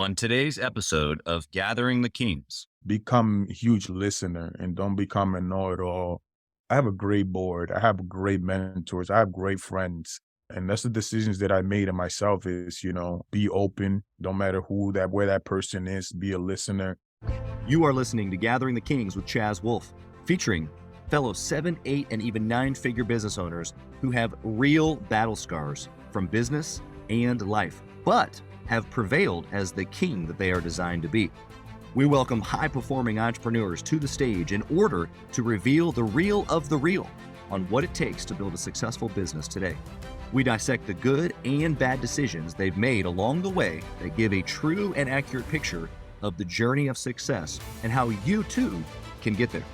On today's episode of Gathering the Kings. Become a huge listener and don't become a know-it-all. I have a great board. I have great mentors. I have great friends. And that's the decisions that I made in myself is, be open. Don't matter where that person is, be a listener. You are listening to Gathering the Kings with Chaz Wolfe, featuring fellow 7, 8, and even 9-figure business owners who have real battle scars from business and life, but have prevailed as the king that they are designed to be. We welcome high-performing entrepreneurs to the stage in order to reveal the real of the real on what it takes to build a successful business today. We dissect the good and bad decisions they've made along the way that give a true and accurate picture of the journey of success and how you too can get there.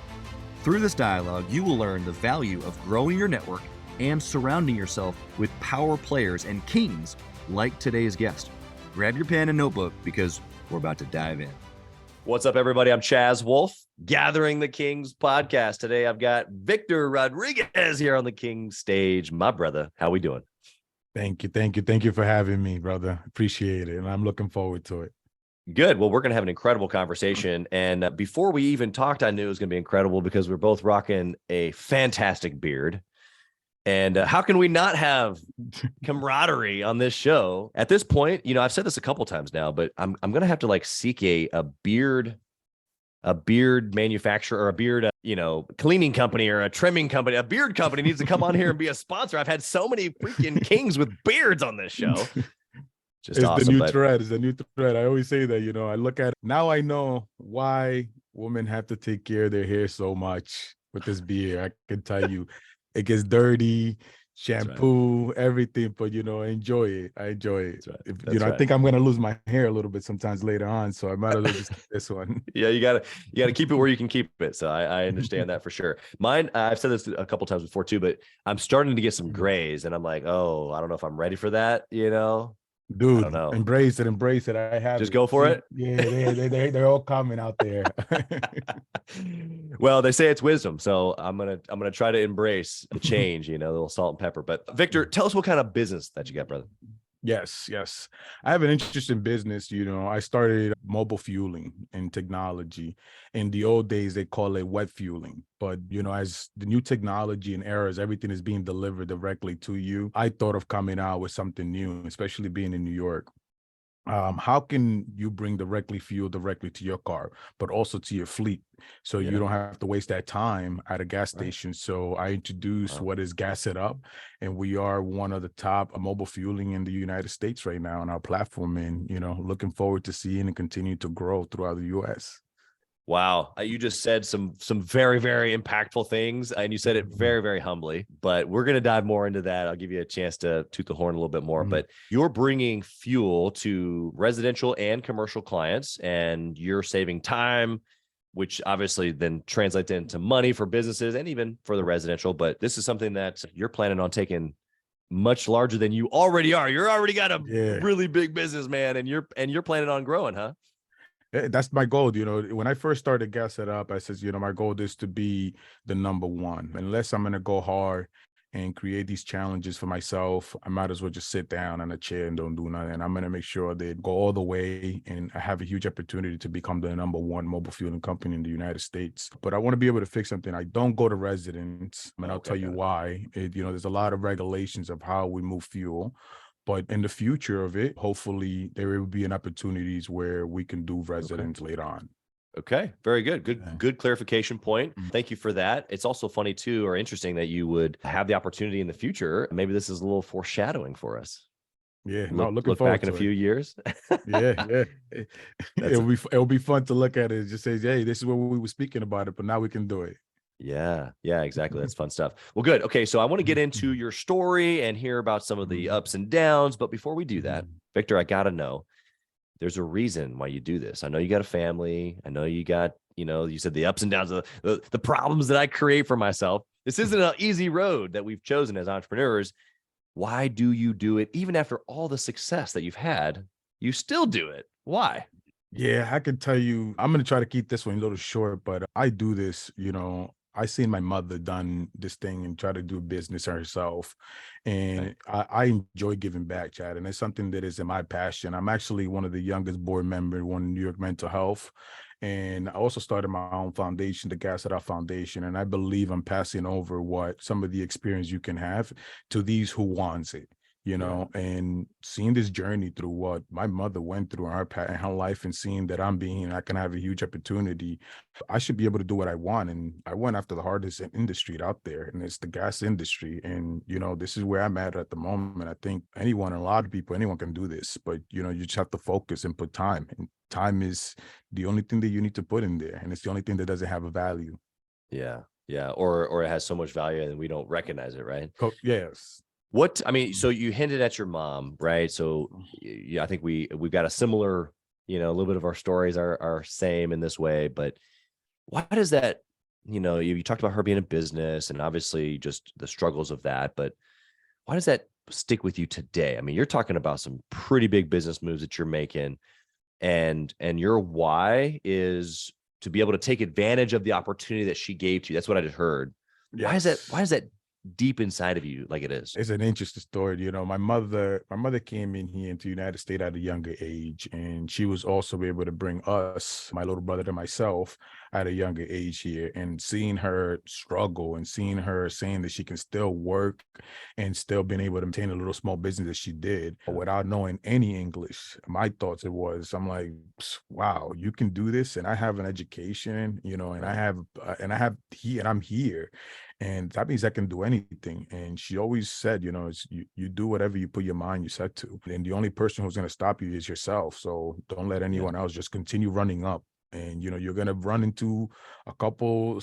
Through this dialogue, you will learn the value of growing your network and surrounding yourself with power players and kings like today's guest. Grab your pen and notebook because we're about to dive in. What's up, everybody? I'm Chaz Wolfe, Gathering the Kings podcast. Today, I've got Victor Rodriguez here on the King stage. My brother, how we doing? Thank you for having me, brother. Appreciate it. And I'm looking forward to it. Good. Well, we're going to have an incredible conversation. And before we even talked, I knew it was going to be incredible because we're both rocking a fantastic beard. And how can we not have camaraderie on this show? At this point, I've said this a couple times now, but I'm going to have to seek a beard manufacturer or a beard, cleaning company or a trimming company. A beard company needs to come on here and be a sponsor. I've had so many freaking kings with beards on this show. Just it's awesome, the new thread. It's the new thread. I always say that, I look at it. Now I know why women have to take care of their hair so much with this beard. I can tell you. It gets dirty, shampoo, everything, but enjoy it. I enjoy it. Right. I think I'm gonna lose my hair a little bit sometimes later on, so I might as well just keep this one. Yeah, you gotta keep it where you can keep it. So I understand that for sure. Mine, I've said this a couple times before too, but I'm starting to get some grays, and I'm like, oh, I don't know if I'm ready for that. Dude, I don't know. Embrace it. I have just go for it. Yeah, they're all coming out there. Well, they say it's wisdom, so I'm gonna try to embrace the change. A little salt and pepper. But Victor, tell us what kind of business that you got, brother. Yes. I have an interesting business. I started mobile fueling and technology. In the old days, they call it wet fueling. But, as the new technology and eras, everything is being delivered directly to you. I thought of coming out with something new, especially being in New York. How can you bring fuel directly to your car, but also to your fleet? So you don't have to waste that time at a gas station. So I introduced what is Gas It Up, and we are one of the top mobile fueling in the United States right now on our platform. And, looking forward to seeing and continue to grow throughout the US. Wow. You just said some very, very impactful things, and you said it very, very humbly, but we're going to dive more into that. I'll give you a chance to toot the horn a little bit more, but you're bringing fuel to residential and commercial clients, and you're saving time, which obviously then translates into money for businesses and even for the residential. But this is something that you're planning on taking much larger than you already are. You're already got a really big business, man, and you're planning on growing, huh? That's my goal. When I first started Gas It Up, I said, my goal is to be the number one. Unless I'm going to go hard and create these challenges for myself, I might as well just sit down on a chair and don't do nothing. I'm going to make sure they go all the way, and I have a huge opportunity to become the number one mobile fueling company in the United States. But I want to be able to fix something. I don't go to residents, and I'll tell you why. There's a lot of regulations of how we move fuel. But in the future of it, hopefully there will be an opportunities where we can do residents later on. Okay. Very good. Good clarification point. Thank you for that. It's also funny too, or interesting that you would have the opportunity in the future. Maybe this is a little foreshadowing for us. Yeah. Look back in a few years. Yeah. It'll be fun to look at it. Just say, hey, this is what we were speaking about it, but now we can do it. Yeah, exactly. That's fun stuff. Well, good. Okay, so I want to get into your story and hear about some of the ups and downs. But before we do that, Victor, I got to know, there's a reason why you do this. I know you got a family. I know you got, you said the ups and downs, the problems that I create for myself. This isn't an easy road that we've chosen as entrepreneurs. Why do you do it? Even after all the success that you've had, you still do it. Why? Yeah, I can tell you, I'm going to try to keep this one a little short, but I do this, I seen my mother done this thing and try to do business herself. Okay. And I enjoy giving back, Chad. And it's something that is in my passion. I'm actually one of the youngest board members, one in New York Mental Health. And I also started my own foundation, the Gasset Foundation. And I believe I'm passing over what some of the experience you can have to these who wants it. And seeing this journey through what my mother went through in her life, and seeing that I can have a huge opportunity. I should be able to do what I want. And I went after the hardest industry out there, and it's the gas industry. And, this is where I'm at the moment. I think a lot of people, anyone can do this, but, you just have to focus and put time. And time is the only thing that you need to put in there. And it's the only thing that doesn't have a value. Yeah. Yeah. Or it has so much value and we don't recognize it, right? Yes. So you hinted at your mom, right? So yeah, I think we've got a similar, a little bit of our stories are same in this way, but why does that, you talked about her being in business and obviously just the struggles of that, but why does that stick with you today? I mean, you're talking about some pretty big business moves that you're making, and your why is to be able to take advantage of the opportunity that she gave to you. That's what I just heard. Yes. Why is that deep inside of you like it is? It's an interesting story. My mother came in here into the United States at a younger age, and she was also able to bring us, my little brother and myself, at a younger age here. And seeing her struggle and seeing her saying that she can still work and still being able to maintain a little small business that she did without knowing any English. My thoughts I'm like, wow, you can do this. And I have an education, and I'm here. And that means I can do anything. And she always said, you do whatever you put your mind you set to. And the only person who's going to stop you is yourself. So don't let anyone else, just continue running up. And, you're going to run into a couple,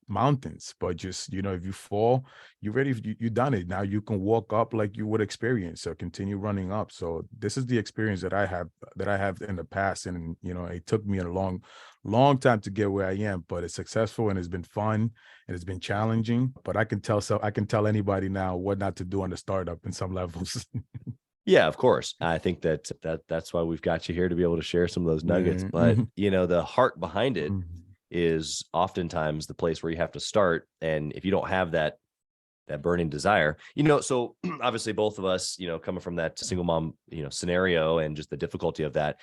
mountains, but just, if you fall, you're ready. You done it. Now you can walk up like you would experience. So continue running up. So this is the experience that I have in the past. And, it took me a long time to get where I am, but it's successful and it's been fun and it's been challenging. But I can tell anybody now what not to do on the startup in some levels. Yeah, of course. I think that's why we've got you here, to be able to share some of those nuggets. But the heart behind it is oftentimes the place where you have to start. And if you don't have that burning desire, so obviously both of us, coming from that single mom, scenario and just the difficulty of that,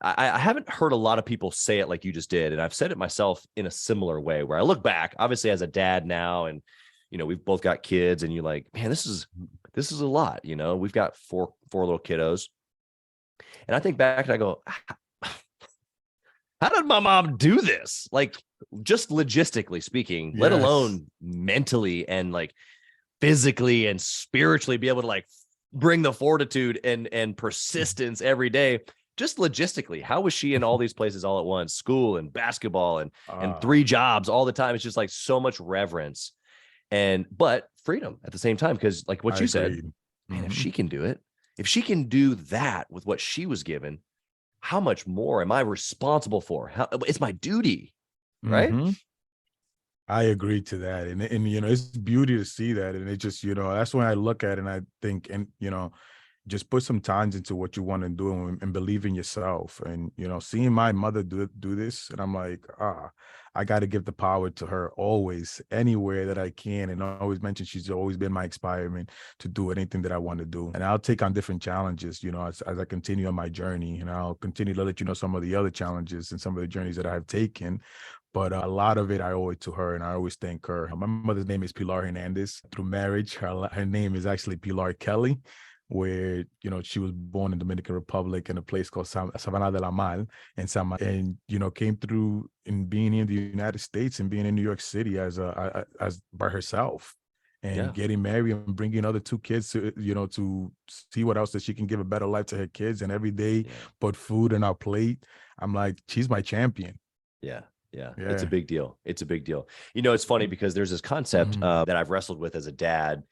I haven't heard a lot of people say it like you just did. And I've said it myself in a similar way, where I look back, obviously as a dad now, and, we've both got kids, and you're like, man, this is a lot. We've got four little kiddos. And I think back and I go, how did my mom do this? Like, just logistically speaking, let alone mentally and like physically and spiritually be able to like bring the fortitude and persistence every day. Just logistically, how was she in all these places all at once, school and basketball and 3 jobs all the time? It's just like so much reverence but freedom at the same time. Because like what you said, man, if she can do it, if she can do that with what she was given, how much more am I responsible for? It's my duty, right? I agree to that. And it's beauty to see that. And it just, that's when I look at it and I think, and, just put some time into what you want to do and believe in yourself. And, seeing my mother do this, and I'm like, I got to give the power to her always, anywhere that I can. And I always mention she's always been my inspiration to do anything that I want to do. And I'll take on different challenges, as I continue on my journey. And I'll continue to let you know some of the other challenges and some of the journeys that I've taken. But a lot of it I owe it to her, and I always thank her. My mother's name is Pilar Hernandez. Through marriage, her name is actually Pilar Kelly, where, she was born in Dominican Republic in a place called Sabana de la Mal and came through in being in the United States and being in New York City as by herself, and getting married and bringing other 2 kids to, to see what else that she can give a better life to her kids, and every day put food on our plate. I'm like, she's my champion. Yeah. It's a big deal. It's funny because there's this concept that I've wrestled with as a dad.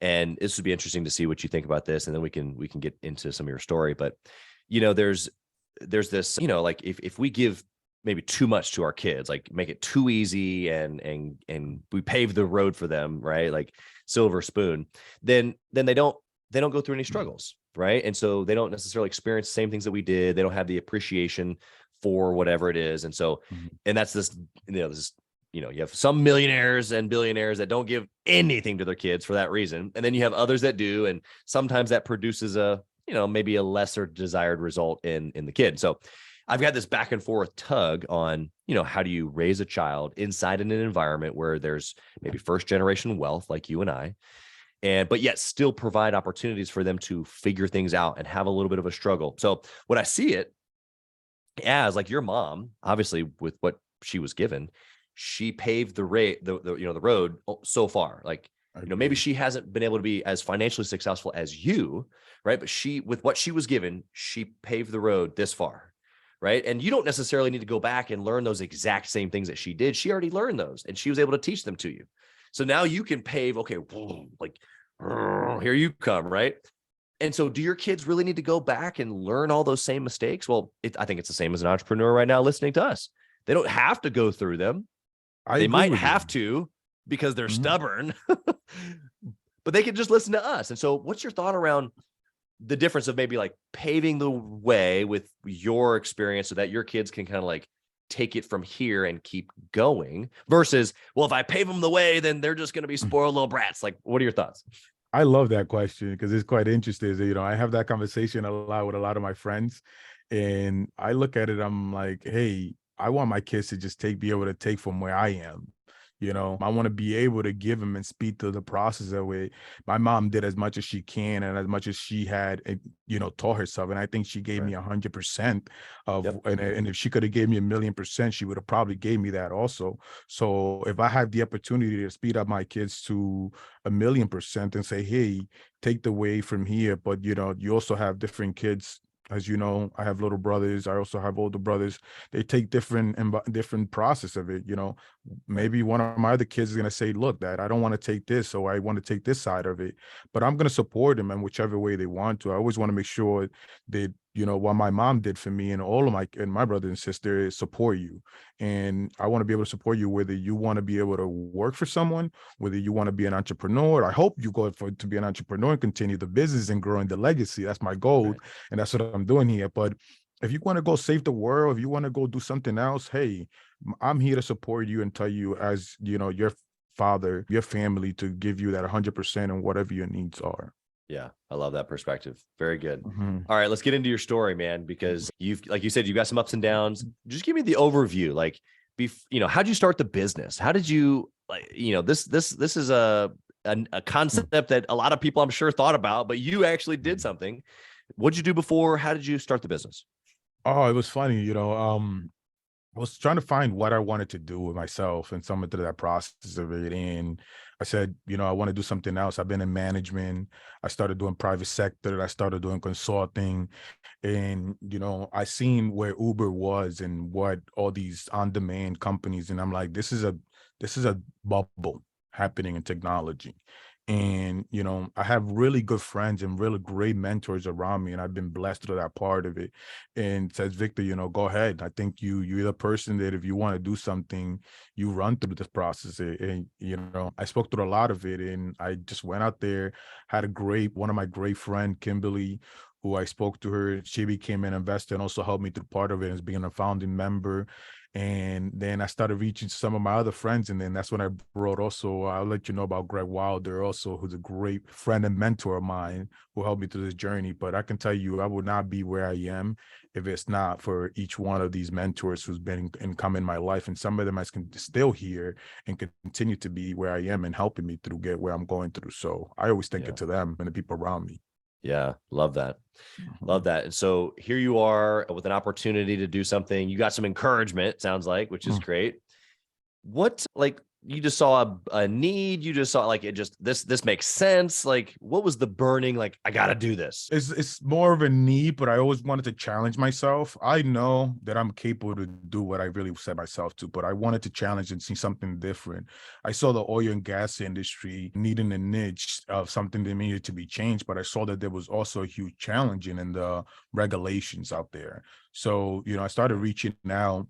And this would be interesting to see what you think about this, and then we can get into some of your story. But there's this, like if we give maybe too much to our kids, like make it too easy and we pave the road for them, right? Like silver spoon, then they don't go through any struggles, right? And so they don't necessarily experience the same things that we did. They don't have the appreciation for whatever it is, and so and that's this you have some millionaires and billionaires that don't give anything to their kids for that reason. And then you have others that do. And sometimes that produces maybe a lesser desired result in the kid. So I've got this back and forth tug on, how do you raise a child inside in an environment where there's maybe first generation wealth like you and I, but yet still provide opportunities for them to figure things out and have a little bit of a struggle. So what I see it as, like your mom, obviously with what she was given, she paved the road so far. Like, maybe she hasn't been able to be as financially successful as you, right? But with what she was given, she paved the road this far, right? And you don't necessarily need to go back and learn those exact same things that she did. She already learned those and she was able to teach them to you. So now you can pave, okay, like, here you come, right? And so do your kids really need to go back and learn all those same mistakes? Well, I think it's the same as an entrepreneur right now listening to us. They don't have to go through them. They might have to because they're stubborn, but they can just listen to us. And so what's your thought around the difference of maybe like paving the way with your experience so that your kids can kind of like take it from here and keep going versus, well, if I pave them the way, then they're just going to be spoiled little brats. Like, what are your thoughts? I love that question because it's quite interesting. I have that conversation a lot with a lot of my friends, and I look at it, I'm like, hey, I want my kids to be able to take from where I am. I want to be able to give them and speed through the process of it. My mom did as much as she can and as much as she had, taught herself. And I think she gave me 100% of, and if she could have gave me 1,000,000%, she would have probably gave me that also. So if I have the opportunity to speed up my kids to 1,000,000% and say, hey, take the way from here, but you also have different kids. As you know, I have little brothers. I also have older brothers. They take different process of it. Maybe one of my other kids is going to say, look, Dad, I don't want to take this. So I want to take this side of it, but I'm going to support them in whichever way they want to. I always want to make sure that, what my mom did for me and all of my brothers and sisters is support you. And I want to be able to support you, whether you want to be able to work for someone, whether you want to be an entrepreneur. I hope you go to be an entrepreneur and continue the business and growing the legacy. That's my goal. Right. And that's what I'm doing here. But if you want to go save the world, if you want to go do something else, hey, I'm here to support you and tell you as, your father, your family, to give you that 100% and whatever your needs are. Yeah, I love that perspective. Very good. All right, let's get into your story, man, because like you said, you've got some ups and downs. Just give me the overview. Like, how'd you start the business? How did you, this is a concept that a lot of people I'm sure thought about, but you actually did something. What'd you do before? How did you start the business? Oh, it was funny. I was trying to find what I wanted to do with myself and some of that process of it. And I said, I want to do something else. I've been in management. I started doing private sector. I started doing consulting. And, I seen where Uber was and what all these on-demand companies. And I'm like, this is a bubble happening in technology. And, I have really good friends and really great mentors around me, and I've been blessed with that part of it. And says, Victor, go ahead. I think you're the person that if you want to do something, you run through this process. And, I spoke through a lot of it, and I just went out there, had one of my great friend, Kimberly, who I spoke to her. She became an investor and also helped me through part of it as being a founding member. And then I started reaching some of my other friends. And then that's when I brought also, I'll let you know about Greg Wilder also, who's a great friend and mentor of mine who helped me through this journey. But I can tell you, I would not be where I am if it's not for each one of these mentors who's been come in my life. And some of them is still here and continue to be where I am and helping me through get where I'm going through. So I always think it to them and the people around me. Yeah, love that. Love that. And so here you are with an opportunity to do something. You got some encouragement, sounds like, which is great. What, like, you just saw a need, you just saw like, it just, this makes sense. Like, what was the burning, like, I got to do this? It's more of a need, but I always wanted to challenge myself. I know that I'm capable to do what I really set myself to, but I wanted to challenge and see something different. I saw the oil and gas industry needing a niche of something that needed to be changed, but I saw that there was also a huge challenge in the regulations out there. So, I started reaching out.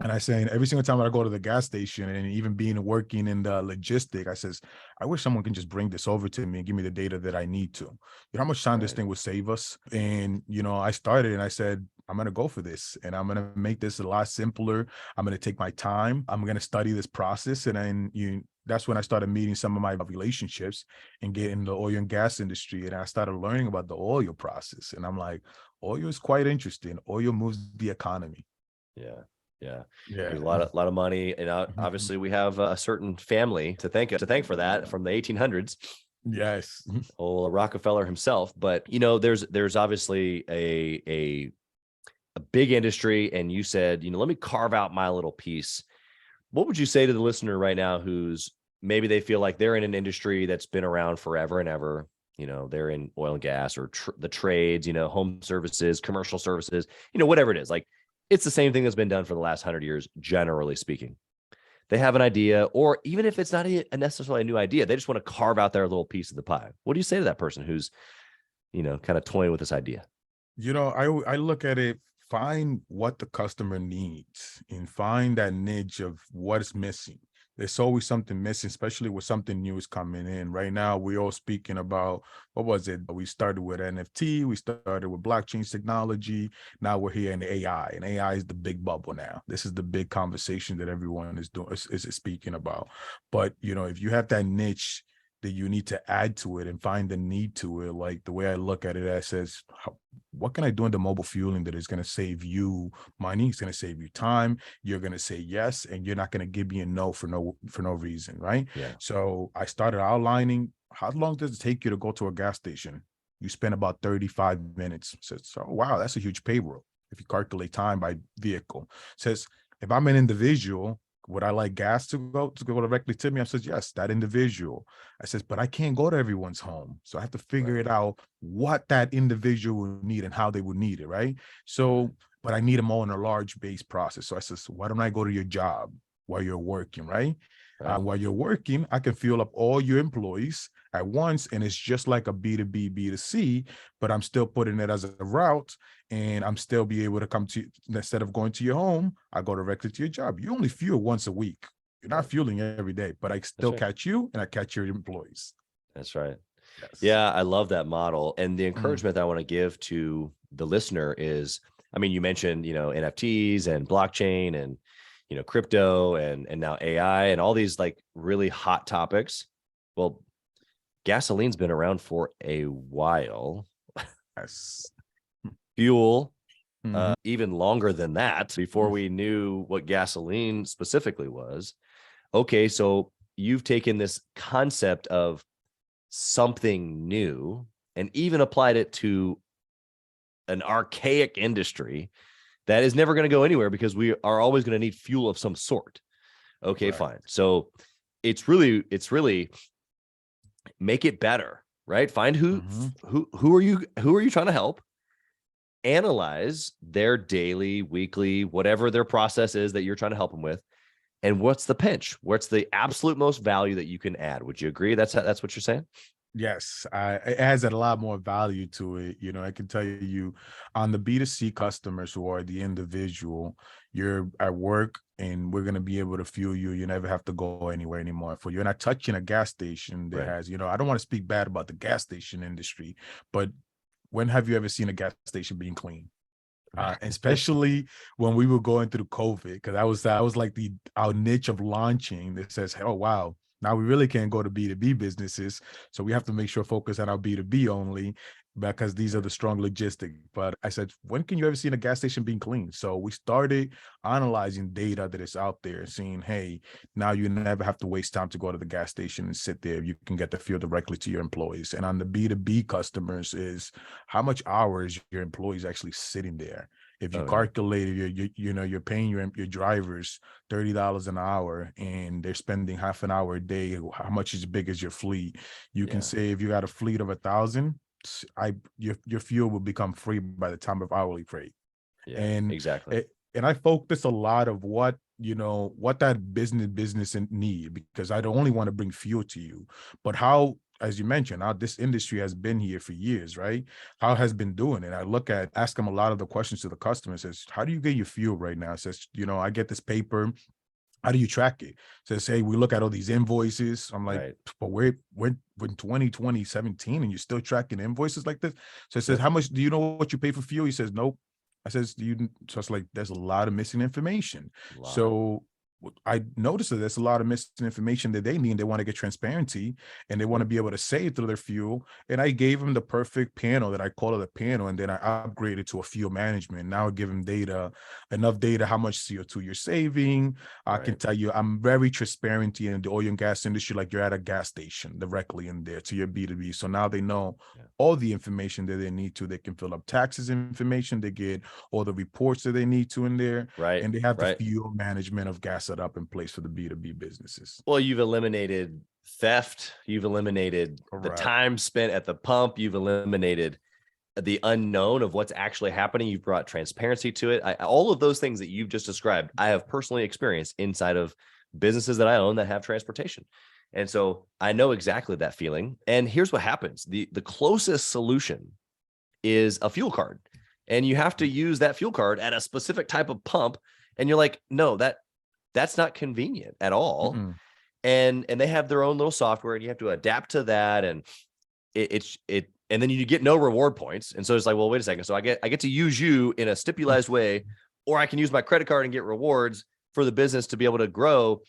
And I say, every single time I go to the gas station and even working in the logistic, I says, I wish someone can just bring this over to me and give me the data that I need to. How much time this thing would save us? And, I started and I said, I'm going to go for this, and I'm going to make this a lot simpler. I'm going to take my time. I'm going to study this process. And then that's when I started meeting some of my relationships and get in the oil and gas industry. And I started learning about the oil process. And I'm like, oil is quite interesting. Oil moves the economy. Yeah. Yeah. Yeah. There's a lot of money. And obviously we have a certain family to thank for that from the 1800s. Yes. Old Rockefeller himself. But, there's obviously a big industry. And you said, let me carve out my little piece. What would you say to the listener right now who's maybe they feel like they're in an industry that's been around forever and ever? They're in oil and gas or the trades, home services, commercial services, whatever it is. Like, it's the same thing that's been done for the last 100 years, generally speaking. They have an idea, or even if it's not necessarily a new idea, they just want to carve out their little piece of the pie. What do you say to that person who's, kind of toying with this idea? I look at it, find what the customer needs and find that niche of what is missing. There's always something missing, especially with something new is coming in. Right now, we're all speaking about, what was it? We started with NFT, we started with blockchain technology. Now we're here in AI, and AI is the big bubble now. This is the big conversation that everyone is doing, is speaking about. But, if you have that niche that you need to add to it and find the need to it, like the way I look at it, I says, what can I do in the mobile fueling that is going to save you money? It's going to save you time. You're going to say yes, and you're not going to give me a no for no reason, right? Yeah. So I started outlining, how long does it take you to go to a gas station? You spend about 35 minutes. Says, so wow, that's a huge payroll if you calculate time by vehicle. Says, if I'm an individual, would I like gas to go directly to me? I says, yes, that individual. I says, but I can't go to everyone's home. So I have to figure it out what that individual would need and how they would need it, right? So, but I need them all in a large base process. So I says, why don't I go to your job while you're working, right? While you're working, I can fuel up all your employees at once, and it's just like a B2B, B2C, but I'm still putting it as a route, and I'm still be able to come to, instead of going to your home, I go directly to your job. You only fuel once a week. You're not fueling every day, but I still catch you, and I catch your employees. That's right. Yes. Yeah, I love that model. And the encouragement that I want to give to the listener is, you mentioned, NFTs and blockchain and, crypto and now AI and all these like really hot topics. Well, gasoline's been around for a while. Yes. Fuel, even longer than that, before we knew what gasoline specifically was. Okay, so you've taken this concept of something new and even applied it to an archaic industry that is never going to go anywhere because we are always going to need fuel of some sort. Okay, fine. So it's really make it better, right? Find who are you trying to help, analyze their daily, weekly, whatever their process is that you're trying to help them with. And what's the pinch? What's the absolute most value that you can add? Would you agree? That's what you're saying? Yes, it adds a lot more value to it. I can tell you on the B2C customers who are the individual, you're at work and we're going to be able to fuel you. You never have to go anywhere anymore for you. And I touch in a gas station that has, I don't want to speak bad about the gas station industry, but when have you ever seen a gas station being clean? Especially when we were going through COVID, because that was like our niche of launching that says, oh, wow. Now we really can't go to B2B businesses. So we have to make sure focus on our B2B only, because these are the strong logistics. But I said, when can you ever see a gas station being clean? So we started analyzing data that is out there, seeing, hey, now you never have to waste time to go to the gas station and sit there. You can get the fuel directly to your employees. And on the B2B customers is how much hours your employees actually sitting there. If you calculate it, you're paying your drivers $30 an hour, and they're spending half an hour a day. How much is big as your fleet? You can say if you got a fleet of 1,000, your fuel will become free by the time of hourly rate. Yeah, and exactly. And I focus a lot of what that business need, because I don't only want to bring fuel to you, but how, as you mentioned, how this industry has been here for years, right? How it has been doing it. I ask them a lot of the questions to the customer. Says, how do you get your fuel right now? Says, I get this paper. How do you track it? Says, hey, we look at all these invoices. I'm like, but we're in 2017 and you're still tracking invoices like this. So it says, how much do you know what you pay for fuel? He says, nope. I says, you just like, there's a lot of missing information. Lot. So I noticed that there's a lot of missing information that they need. They want to get transparency and they want to be able to save through their fuel. And I gave them the perfect panel that I call it a panel. And then I upgraded to a fuel management. Now I give them data, enough data, how much CO2 you're saving. I can tell you, I'm very transparent in the oil and gas industry. Like you're at a gas station directly in there to your B2B. So now they know all the information that they need to. They can fill up taxes information. They get all the reports that they need to in there. Right. And they have the fuel management of gas set up in place for the B2B businesses. Well, you've eliminated theft. You've eliminated the time spent at the pump. You've eliminated the unknown of what's actually happening. You've brought transparency to it. All of those things that you've just described, I have personally experienced inside of businesses that I own that have transportation. And so I know exactly that feeling. And here's what happens. The closest solution is a fuel card. And you have to use that fuel card at a specific type of pump. And you're like, no, that's not convenient at all. Mm-hmm. And they have their own little software and you have to adapt to that. And and then you get no reward points. And so it's like, well, wait a second. So I get to use you in a stipulated way, or I can use my credit card and get rewards for the business to be able to grow.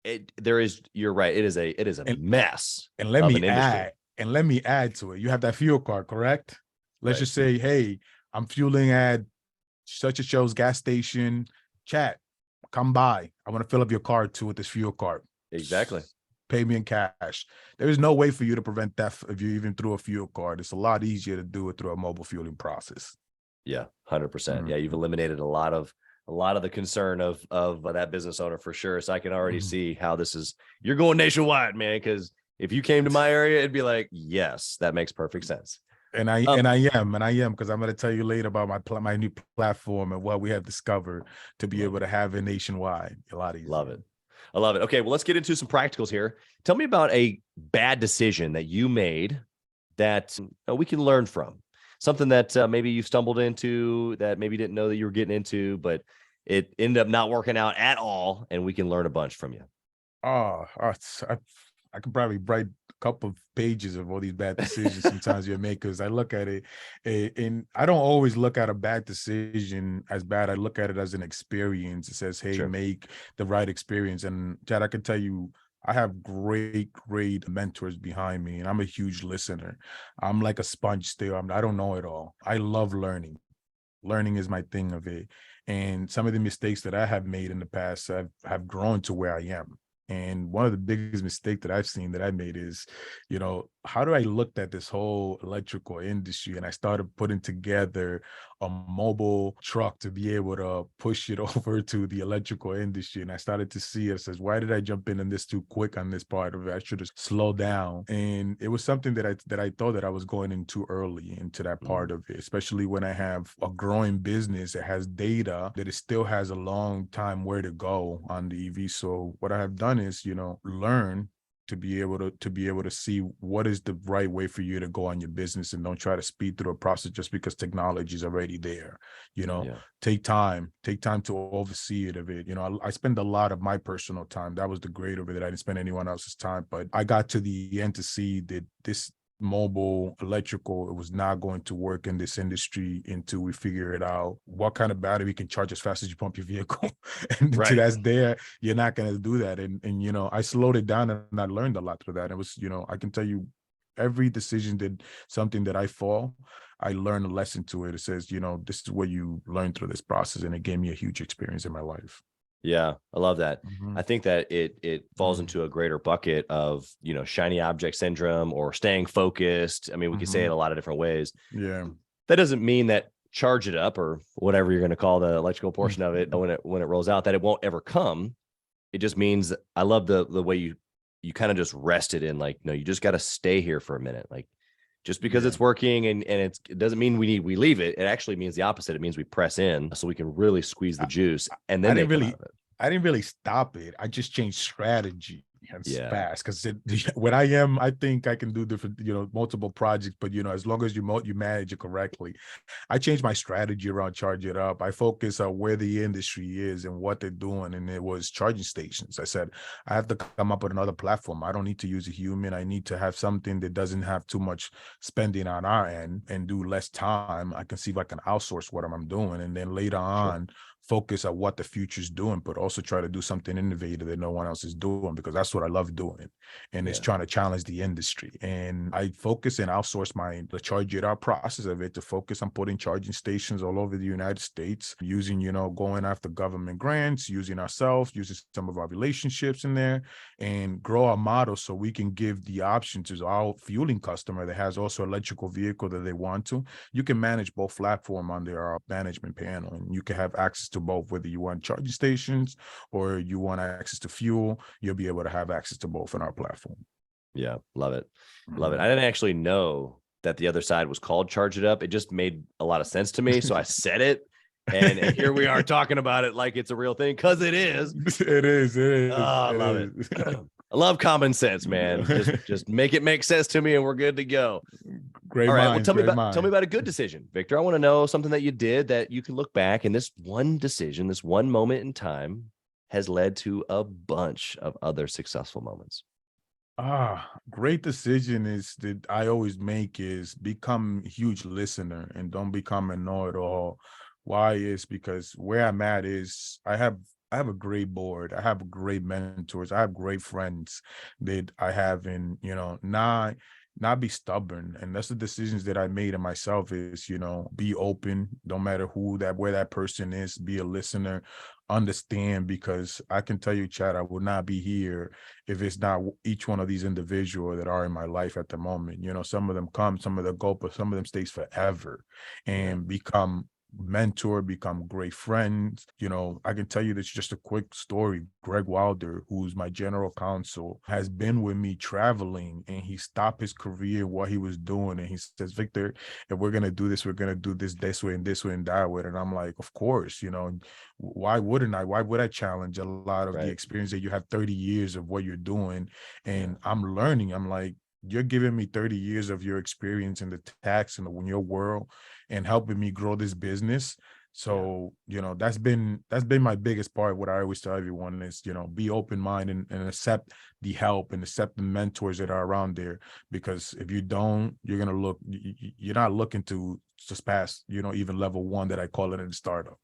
You're right. It is a mess. And let me add to it. You have that fuel card, correct? Let's just say, hey, I'm fueling at such and such gas station. Chat, come by. I want to fill up your card too with this fuel card. Exactly. Pay me in cash. There is no way for you to prevent theft if you even through a fuel card. It's a lot easier to do it through a mobile fueling process. Yeah, 100%. Yeah, you've eliminated a lot of the concern of that business owner for sure. So I can already see how you're going nationwide, man. Because if you came to my area, it'd be like, yes, that makes perfect sense. And I am because I'm going to tell you later about my new platform and what we have discovered to be able to have it nationwide. A lot easier. Love it. I love it. Okay, well, let's get into some practicals here. Tell me about a bad decision that you made that we can learn from. Something that maybe you stumbled into that maybe you didn't know that you were getting into, but it ended up not working out at all, and we can learn a bunch from you. I could probably write a couple of pages of all these bad decisions sometimes you make, because I look at it and I don't always look at a bad decision as bad. I look at it as an experience. It says, hey, make the right experience. And Chad, I can tell you, I have great mentors behind me, and I'm a huge listener. I'm like a sponge still. I don't know it all. I love learning. Learning is my thing of it. And some of the mistakes that I have made in the past have grown to where I am. And one of the biggest mistakes that I've seen that I made is, how do I look at this whole electrical industry? And I started putting together a mobile truck to be able to push it over to the electrical industry. And I started to see it says, why did I jump in this too quick on this part of it? I should have slowed down. And it was something that I thought that I was going in too early into that part of it, especially when I have a growing business that has data that it still has a long time where to go on the EV. So what I have done is, learn to be able to see what is the right way for you to go on your business, and don't try to speed through a process just because technology is already there. Take time to oversee it of it. I spend a lot of my personal time. That was the great of it, that I didn't spend anyone else's time, but I got to the end to see that this mobile electrical, it was not going to work in this industry until we figure it out what kind of battery can charge as fast as you pump your vehicle. And until that's there, you're not going to do that. And I slowed it down, and I learned a lot through that. It was, I can tell you, every decision did something that I learned a lesson to it. It says, this is what you learn through this process. And it gave me a huge experience in my life. Yeah, I love that. I think that it falls into a greater bucket of, shiny object syndrome or staying focused. I mean, we can say it a lot of different ways. Yeah. That doesn't mean that charge it up or whatever you're going to call the electrical portion of it when it rolls out, that it won't ever come. It just means, I love the way you kind of just rested in, like, no, you just got to stay here for a minute. Like, just because it's working and it doesn't mean we leave it. It actually means the opposite. It means we press in so we can really squeeze the juice. And then I didn't really stop it. I just changed strategy. It's fast because when I think I can do different, multiple projects, but as long as you manage it correctly. I changed my strategy around Charge It Up. I focus on where the industry is and what they're doing, and it was charging stations. I said I have to come up with another platform. I don't need to use a human. I need to have something that doesn't have too much spending on our end and do less time. I can see if I can outsource what I'm doing, and then later on focus on what the future's doing, but also try to do something innovative that no one else is doing, because that's what I love doing. And it's trying to challenge the industry. And I focus and outsource the Charge It Up process of it to focus on putting charging stations all over the United States, using, going after government grants, using ourselves, using some of our relationships in there, and grow our model so we can give the option to our fueling customer that has also electrical vehicle that they want to. You can manage both platform under our management panel, and you can have access to both, whether you want charging stations or you want access to fuel. You'll be able to have access to both in our platform. Yeah, love it. Love it. I didn't actually know that the other side was called Charge It Up. It just made a lot of sense to me. So I said it. And here we are talking about it like it's a real thing, because it is. It is. Oh, I love it. I love common sense, man. Just make it make sense to me and we're good to go. Great. All right. Minds, Well, tell me about a good decision, Victor. I want to know something that you did that you can look back, and this one decision, this one moment in time has led to a bunch of other successful moments. Great decision is that I always make is become a huge listener and don't become a know-it-all. Why is because where I'm at is I have a great board. I have great mentors. I have great friends that I have, and not be stubborn. And that's the decisions that I made in myself is, be open, don't matter where that person is, be a listener, understand, because I can tell you, Chad, I would not be here if it's not each one of these individuals that are in my life at the moment. Some of them come, some of them go, but some of them stays forever and become mentor, become great friends. I can tell you this, just a quick story. Greg Wilder, who's my general counsel, has been with me traveling, and he stopped his career, what he was doing, and he says, Victor, if we're gonna do this, we're gonna do this way and this way and that way. And I'm like, of course, why wouldn't I? Why would I challenge a lot of the experience that you have 30 years of what you're doing? And I'm learning. I'm like, you're giving me 30 years of your experience in the tax and in your world and helping me grow this business. So, that's been my biggest part. What I always tell everyone is, be open-minded and accept the help and accept the mentors that are around there. Because if you don't, you're not looking to just pass, even level one that I call it in the startup.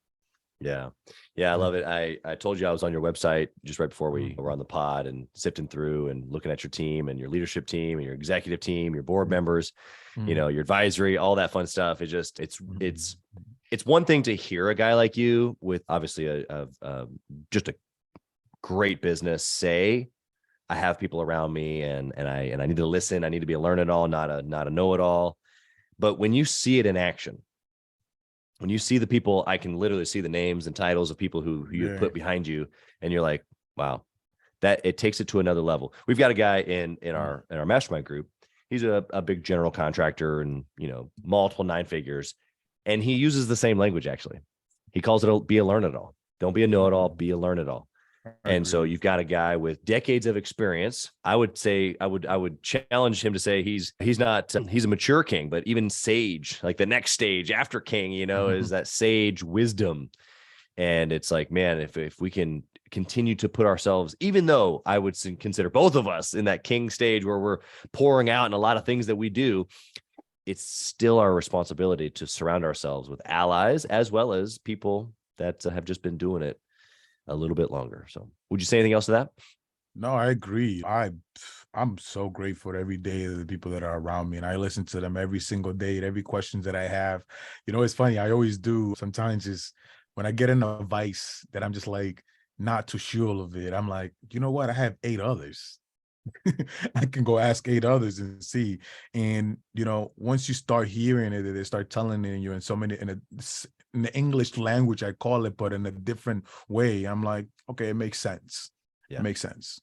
Yeah. I love it. I told you I was on your website just right before we were on the pod, and sifting through and looking at your team and your leadership team and your executive team, your board members, your advisory, all that fun stuff. It's one thing to hear a guy like you with obviously just a great business say, I have people around me and I need to listen. I need to be a learn-it-all, not a know-it-all. But when you see it in action, when you see the people, I can literally see the names and titles of people who you put behind you, and you're like, wow, that it takes it to another level. We've got a guy in our mastermind group. He's a big general contractor and, multiple 9 figures. And he uses the same language. Actually, he calls it be a learn-it-all. Don't be a know-it-all, be a learn-it-all. And so you've got a guy with decades of experience. I would say I would challenge him to say he's not he's a mature king, but even sage, like the next stage after king, is that sage wisdom. And it's like, man, if we can continue to put ourselves, even though I would consider both of us in that king stage where we're pouring out in a lot of things that we do, it's still our responsibility to surround ourselves with allies as well as people that have just been doing it a little bit longer. So would you say anything else to that? No, I agree. I'm so grateful every day of the people that are around me, and I listen to them every single day, and every questions that I have. It's funny. I always do. Sometimes is when I get an advice that I'm just like not too sure of it. I'm like, you know what? I have 8 others. I can go ask 8 others and see. And once you start hearing it, they start telling you in so many in the English language, I call it, but in a different way. I'm like, okay, it makes sense. It makes sense.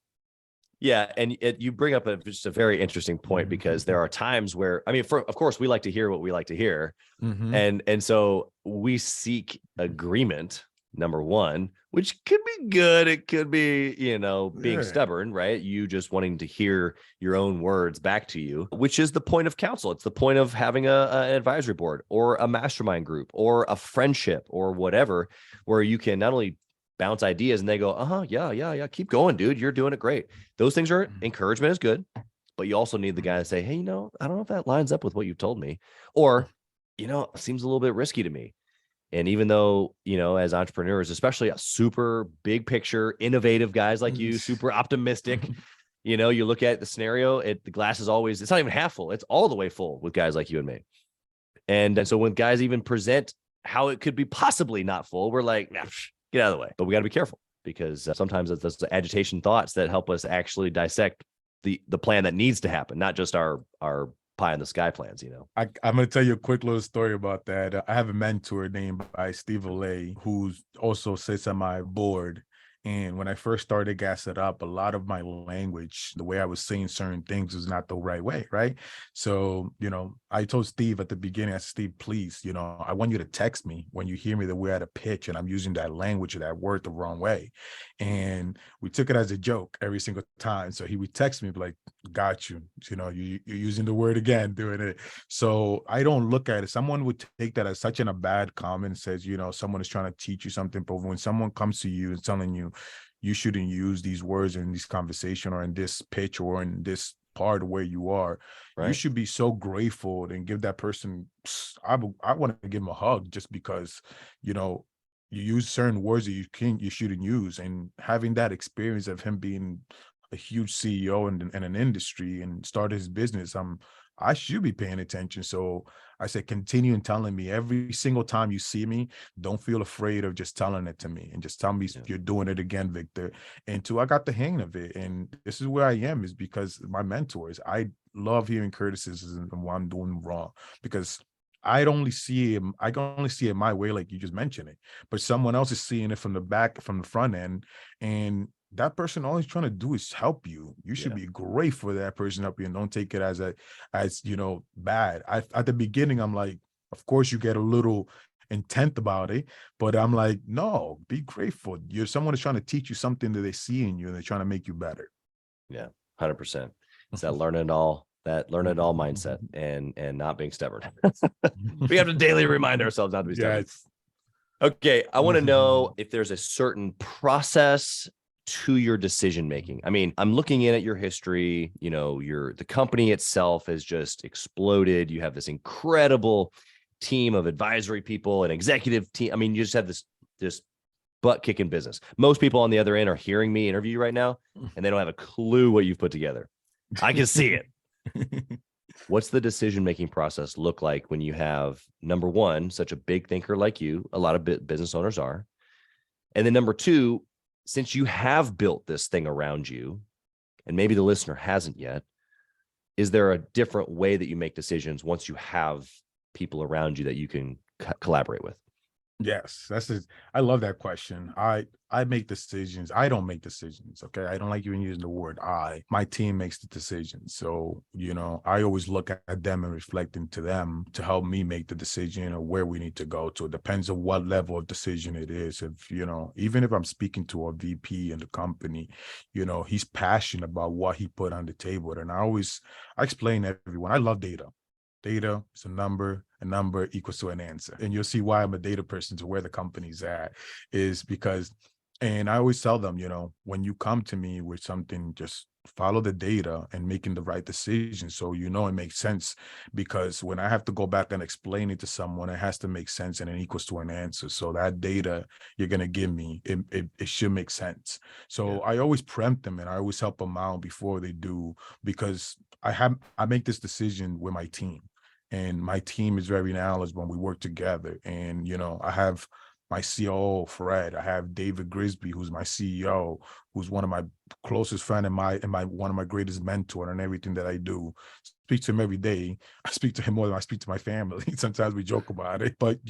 Yeah, and you bring up just a very interesting point, because there are times where, of course, we like to hear what we like to hear, and so we seek agreement number one, which could be good. It could be, being Yeah. stubborn, right? You just wanting to hear your own words back to you, which is the point of counsel. It's the point of having an advisory board or a mastermind group or a friendship or whatever, where you can not only bounce ideas and they go, yeah, keep going, dude. You're doing it great. Those things are encouragement is good, but you also need the guy to say, hey, I don't know if that lines up with what you've told me, or, it seems a little bit risky to me. And even though, as entrepreneurs, especially a super big picture, innovative guys like you, super optimistic, you look at the scenario, the glass is always, it's not even half full. It's all the way full with guys like you and me. And so when guys even present how it could be possibly not full, we're like, nah, get out of the way. But we got to be careful, because sometimes it's those agitation thoughts that help us actually dissect the plan that needs to happen, not just our pie in the sky plans. I'm going to tell you a quick little story about that. I have a mentor named Steve Olay, who also sits on my board. And when I first started Gas It Up, a lot of my language, the way I was saying certain things was not the right way, right? So, I told Steve at the beginning, I said, Steve, please, I want you to text me when you hear me that we're at a pitch and I'm using that language or that word the wrong way. And we took it as a joke every single time. So he would text me like, got you, you're using the word again, doing it. So I don't look at it. Someone would take that as such a bad comment and says, someone is trying to teach you something. But when someone comes to you and telling you, you shouldn't use these words in this conversation or in this pitch or in this part where you are, right, you should be so grateful and give that person, I want to give him a hug, just because, you use certain words that you shouldn't use. And having that experience of him being a huge CEO in an industry and started his business, I should be paying attention. So I said, continue and telling me every single time you see me, don't feel afraid of just telling it to me and just tell me you're doing it again, Victor. And I got the hang of it. And this is where I am, is because my mentors, I love hearing criticism of what I'm doing wrong, because I can only see it my way, like you just mentioned it, but someone else is seeing it from the front end. And that person, all he's trying to do is help you. You should be grateful for that person help you, and don't take it as bad. At the beginning, I'm like, of course you get a little intent about it, but I'm like, no, be grateful. Someone is trying to teach you something that they see in you, and they're trying to make you better. Yeah, 100%. It's that learn it all mindset and not being stubborn. We have to daily remind ourselves not to be stubborn. Yes. Okay, I want to know if there's a certain process to your decision making. I mean, I'm looking in at your history. The company itself has just exploded. You have this incredible team of advisory people and executive team. I mean, you just have this butt kicking business. Most people on the other end are hearing me interview you right now, and they don't have a clue what you've put together. I can see it. What's the decision-making process look like when you have, number one, such a big thinker like you, a lot of business owners are, and then number two, since you have built this thing around you, and maybe the listener hasn't yet, is there a different way that you make decisions once you have people around you that you can collaborate with? Yes, I love that question. I make decisions. I don't make decisions. Okay. I don't like even using the word I. My team makes the decisions. So, I always look at them and reflect into them to help me make the decision of where we need to go to. It depends on what level of decision it is. If, even if I'm speaking to a VP in the company, he's passionate about what he put on the table. And I explain to everyone, I love data. Data is a number equals to an answer. And you'll see why I'm a data person, to where the company's at, is because, and I always tell them, when you come to me with something, just follow the data and making the right decision. So, it makes sense, because when I have to go back and explain it to someone, it has to make sense and it equals to an answer. So that data you're going to give me, it should make sense. So I always preempt them and I always help them out before they do, because I make this decision with my team. And my team is very knowledgeable when we work together. And, I have my COO, Fred. I have David Grisby, who's my CEO, who's one of my closest friends and one of my greatest mentor in everything that I do. Speak to him every day. I speak to him more than I speak to my family. Sometimes we joke about it. But,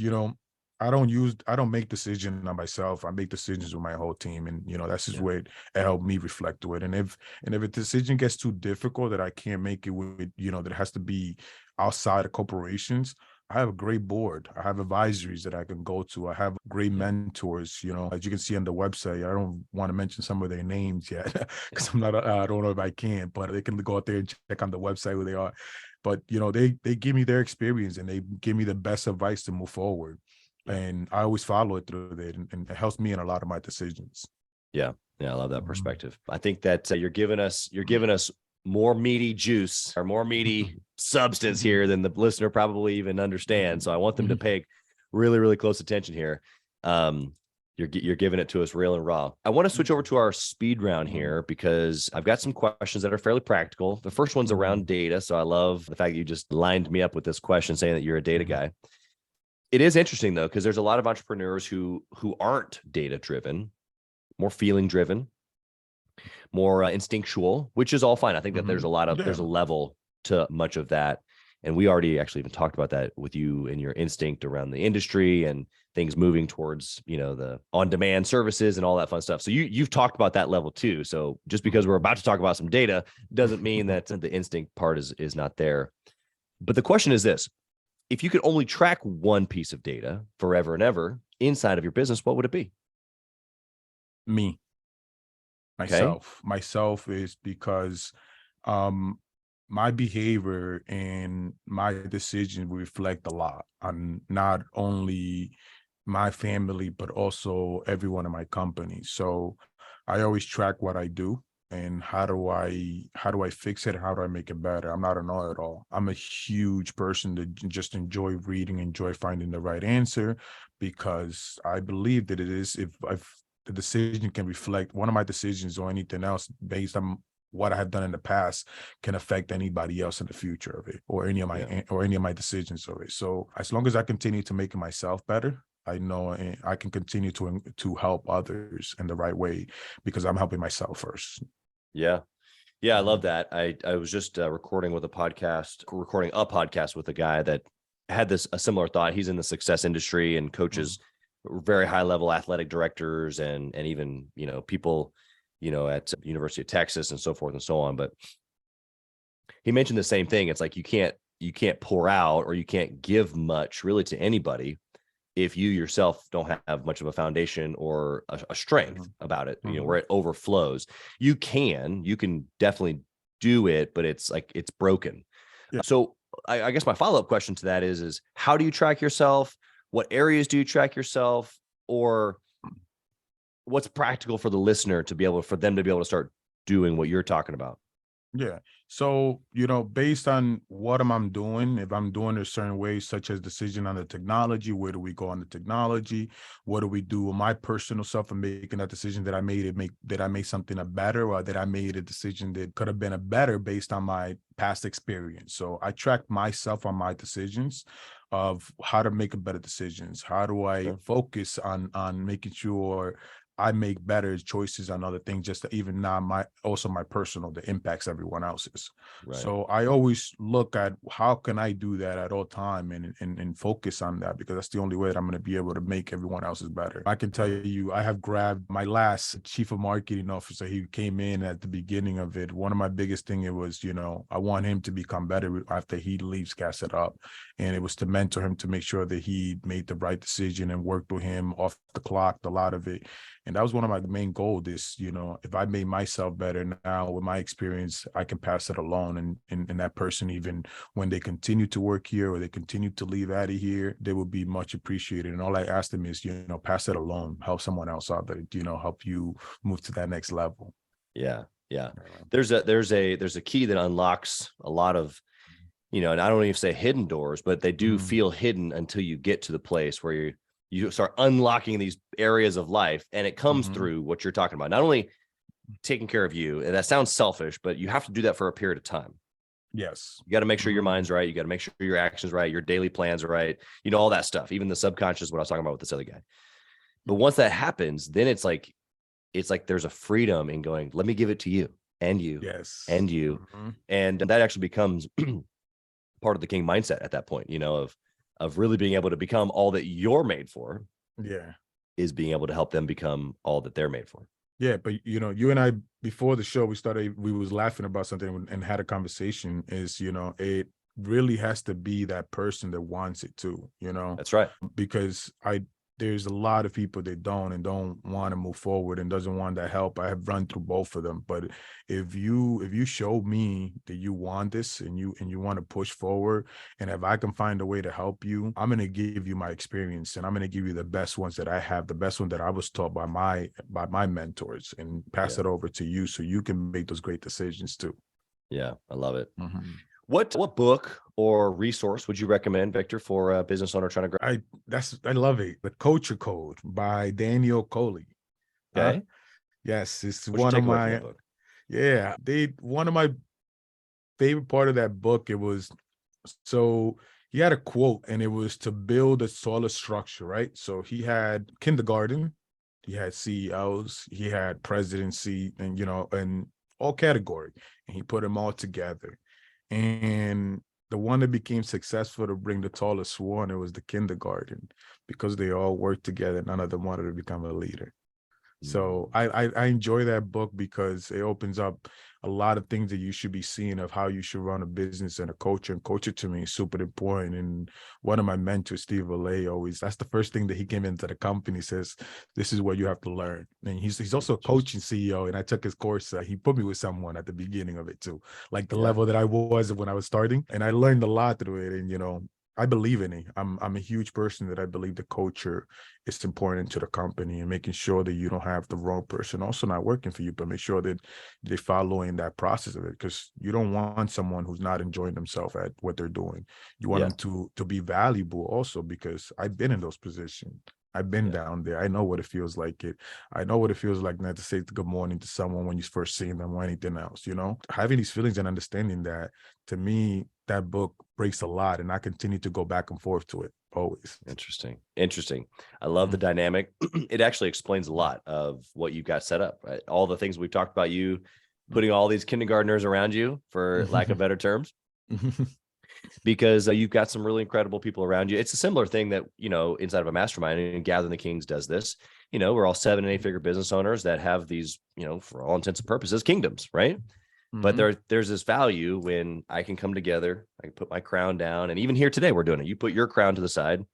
I don't make decisions on myself. I make decisions with my whole team. And, that's just where it helped me reflect to it. And if a decision gets too difficult that I can't make it with, that it has to be outside of corporations, I have a great board. I have advisories that I can go to. I have great mentors, as you can see on the website. I don't want to mention some of their names yet because I don't know if I can, but they can go out there and check on the website who they are. But, they give me their experience and they give me the best advice to move forward. Yeah. And I always follow it through it, and it helps me in a lot of my decisions. Yeah. Yeah. I love that perspective. I think that you're giving us more meaty juice or more meaty substance here than the listener probably even understands. So I want them to pay really, really close attention here. You're giving it to us real and raw. I want to switch over to our speed round here because I've got some questions that are fairly practical. The first one's around data. So I love the fact that you just lined me up with this question saying that you're a data guy. It is interesting though, because there's a lot of entrepreneurs who aren't data driven, more feeling driven, more instinctual, which is all fine. I think that there's a level to much of that. And we already actually even talked about that with you and your instinct around the industry and things moving towards, the on-demand services and all that fun stuff. So you've talked about that level too. So just because we're about to talk about some data doesn't mean that the instinct part is not there. But the question is this: if you could only track one piece of data forever and ever inside of your business, what would it be? Me. Okay. Myself is because my behavior and my decisions reflect a lot on not only my family, but also everyone in my company. So I always track what I do and how do I fix it? How do I make it better? I'm not a know-it-all. I'm a huge person that just enjoy reading, enjoy finding the right answer, because I believe that it is, if the decision can reflect one of my decisions or anything else based on what I have done in the past can affect anybody else in the future of it, or any of my decisions of it. So as long as I continue to make myself better, I know I can continue to help others in the right way because I'm helping myself first. Yeah. Yeah. I love that. I was just recording a podcast with a guy that had a similar thought. He's in the success industry and coaches very high level athletic directors and even, people, at University of Texas and so forth and so on. But he mentioned the same thing. It's like, you can't pour out or you can't give much really to anybody if you yourself don't have much of a foundation or a strength about it, where it overflows. You can definitely do it, but it's broken. Yeah. So I guess my follow-up question to that is how do you track yourself? What areas do you track yourself, or what's practical for the listener for them to be able to start doing what you're talking about? Yeah. So, based on what I'm doing, if I'm doing a certain way, such as decision on the technology, where do we go on the technology? What do we do with my personal self and making that decision that I made something a better, or that I made a decision that could have been a better based on my past experience. So I track myself on my decisions of how to make a better decisions. How do I focus on making sure I make better choices on other things, just to even now my personal that impacts everyone else's. Right. So I always look at how can I do that at all time and focus on that, because that's the only way that I'm going to be able to make everyone else's better. I can tell you, I have grabbed my last chief of marketing officer. He came in at the beginning of it. One of my biggest thing, it was, I want him to become better after he leaves Gas It Up. And it was to mentor him to make sure that he made the right decision and worked with him off the clock, a lot of it. And that was one of my main goals is, if I made myself better now with my experience, I can pass it along. And that person, even when they continue to work here or they continue to leave out of here, they will be much appreciated. And all I ask them is, pass it along, help someone else out that, help you move to that next level. Yeah. Yeah. There's a key that unlocks a lot of, and I don't even say hidden doors, but they do feel hidden until you get to the place where you start unlocking these areas of life, and it comes through what you're talking about. Not only taking care of you, and that sounds selfish, but you have to do that for a period of time. Yes. You got to make sure your mind's right. You got to make sure your actions right, your daily plans are right, all that stuff, even the subconscious, what I was talking about with this other guy. But once that happens, then it's like there's a freedom in going, let me give it to you and you and you. And that actually becomes part of the king mindset at that point, of really being able to become all that you're made for. Yeah. Is being able to help them become all that they're made for. Yeah. But, you and I, before the show, we was laughing about something and had a conversation is, really has to be that person that wants it too, That's right. because there's a lot of people that don't want to move forward and doesn't want that help. I have run through both of them. But if you show me that you want this and you want to push forward, and if I can find a way to help you, I'm going to give you my experience, and I'm going to give you the best ones that I have, the best one that I was taught by my mentors, and pass it over to you so you can make those great decisions too. Yeah, I love it. Mm-hmm. What book or resource would you recommend, Victor, for a business owner trying to grow? I love it. The Culture Code by Daniel Coley. Okay. Yes, it's What's one your of takeaway from my that book? one of my favorite part of that book. It was, so he had a quote, and it was to build a solid structure, right? So he had kindergarten, he had CEOs, he had presidency, and and all category, and he put them all together. And the one that became successful to bring the tallest one, it was the kindergarten, because they all worked together. None of them wanted to become a leader. So I enjoy that book because it opens up a lot of things that you should be seeing of how you should run a business and a culture. And culture to me is super important. And one of my mentors, Steve Alley, that's the first thing that he came into the company, says, this is what you have to learn. And he's also a coaching CEO. And I took his course. He put me with someone at the beginning of it too, like the level that I was when I was starting. And I learned a lot through it. And, I believe in it. I'm a huge person that I believe the culture is important to the company, and making sure that you don't have the wrong person also not working for you, but make sure that they're following that process of it, because you don't want someone who's not enjoying themselves at what they're doing. You want them to be valuable also, because I've been in those positions. I've been down there. I know what it feels like. I know what it feels like not to say good morning to someone when you first see them or anything else, Having these feelings and understanding that, to me, that book breaks a lot, and I continue to go back and forth to it always. Interesting. I love the dynamic. It actually explains a lot of what you've got set up, right? All the things we've talked about, you putting all these kindergartners around you, for lack of better terms. Because you've got some really incredible people around you. It's a similar thing that, inside of a mastermind, and Gathering the Kings does this. We're all 7 and 8 figure business owners that have these, for all intents and purposes, kingdoms, right? But there's this value when I can come together, I can put my crown down. And even here today, we're doing it. You put your crown to the side.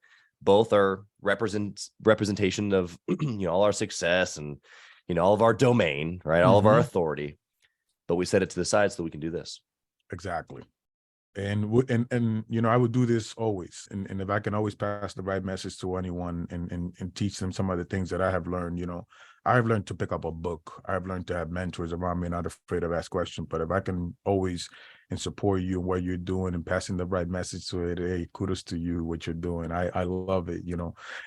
Both are representation of, all our success and, all of our domain, right? All of our authority. But we set it to the side so that we can do this. Exactly. And I would do this always. And if I can always pass the right message to anyone and teach them some of the things that I have learned, I have learned to pick up a book. I've learned to have mentors around me, not afraid of ask questions. But if I can always and support you in what you're doing and passing the right message to it, hey, kudos to you, what you're doing. I love it,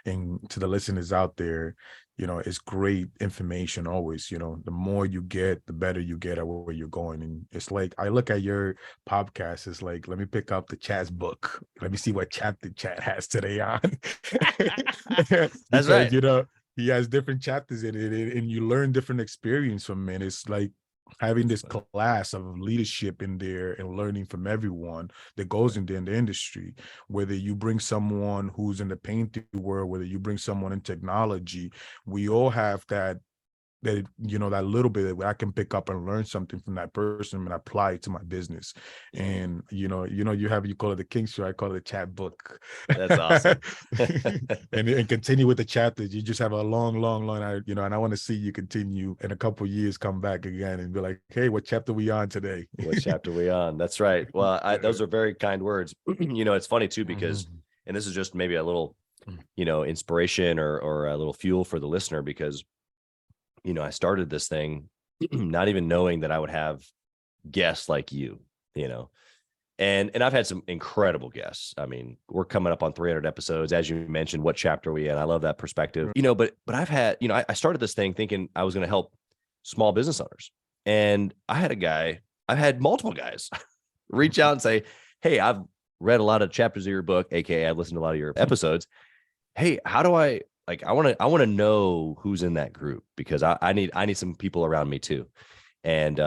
and to the listeners out there, it's great information always. The more you get, the better you get at where you're going. And it's like, I look at your podcast, it's like, let me pick up the Chaz book. Let me see what chapter Chad has today on. That's right. He has different chapters in it, and you learn different experience from it. It's like having this class of leadership in there and learning from everyone that goes in there in the industry, whether you bring someone who's in the painting world, whether you bring someone in technology, we all have that that little bit that I can pick up and learn something from that person and apply it to my business. And you call it the King Show, I call it a chat book. That's awesome. and continue with the chapters. You just have a long and I want to see you continue in a couple of years, come back again and be like, hey, what chapter we on today? What chapter we on? That's right. Well, those are very kind words. It's funny too, because and this is just maybe a little inspiration or a little fuel for the listener, because I started this thing not even knowing that I would have guests like you, and I've had some incredible guests. I mean, we're coming up on 300 episodes. As you mentioned, what chapter are we in? I love that perspective, but I've had, I started this thing thinking I was going to help small business owners. And I've had multiple guys reach out and say, hey, I've read a lot of chapters of your book, AKA I've listened to a lot of your episodes. Hey, how do I want to know who's in that group, because I need some people around me too. And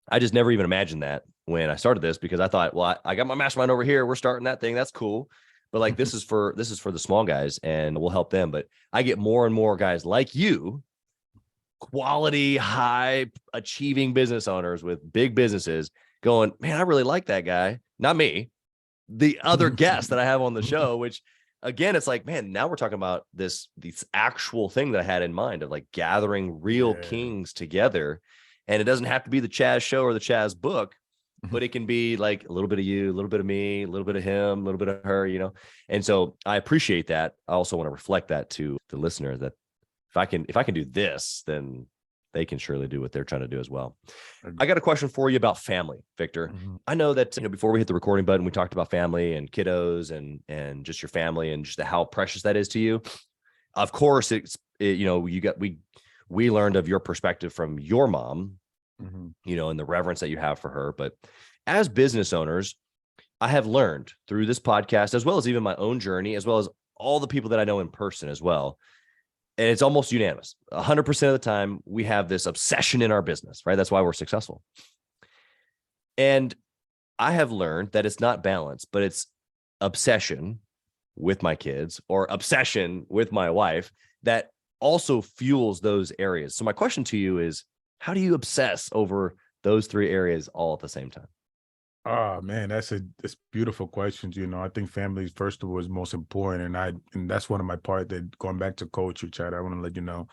I just never even imagined that when I started this, because I thought, well, I got my mastermind over here. We're starting that thing. That's cool. But like, this is for the small guys, and we'll help them. But I get more and more guys like you, quality, high achieving business owners with big businesses, going, man, I really like that guy. not me, the other guests that I have on the show, which again, it's like, man, now we're talking about this actual thing that I had in mind of like gathering real kings together. And it doesn't have to be the Chaz show or the Chaz book, but it can be like a little bit of you, a little bit of me, a little bit of him, a little bit of her, you know? And so I appreciate that. I also want to reflect that to the listener that if I can do this, then they can surely do what they're trying to do as well. I got a question for you about family, Victor. I know that, you know, before we hit the recording button, we talked about family and kiddos and just your family and just how precious that is to you. Of course, you know, we learned of your perspective from your mom, you know, and the reverence that you have for her. But as business owners, I have learned through this podcast, as well as even my own journey, as well as all the people that I know in person as well. And it's almost unanimous. 100% of the time, we have this obsession in our business, right? That's why we're successful. And I have learned that it's not balance, but it's obsession with my kids or obsession with my wife that also fuels those areas. So my question to you is, how do you obsess over those three areas all at the same time? Oh man, that's beautiful questions. You know, I think family first of all is most important, and that's one of my part that going back to culture, Chad. I want to let you know,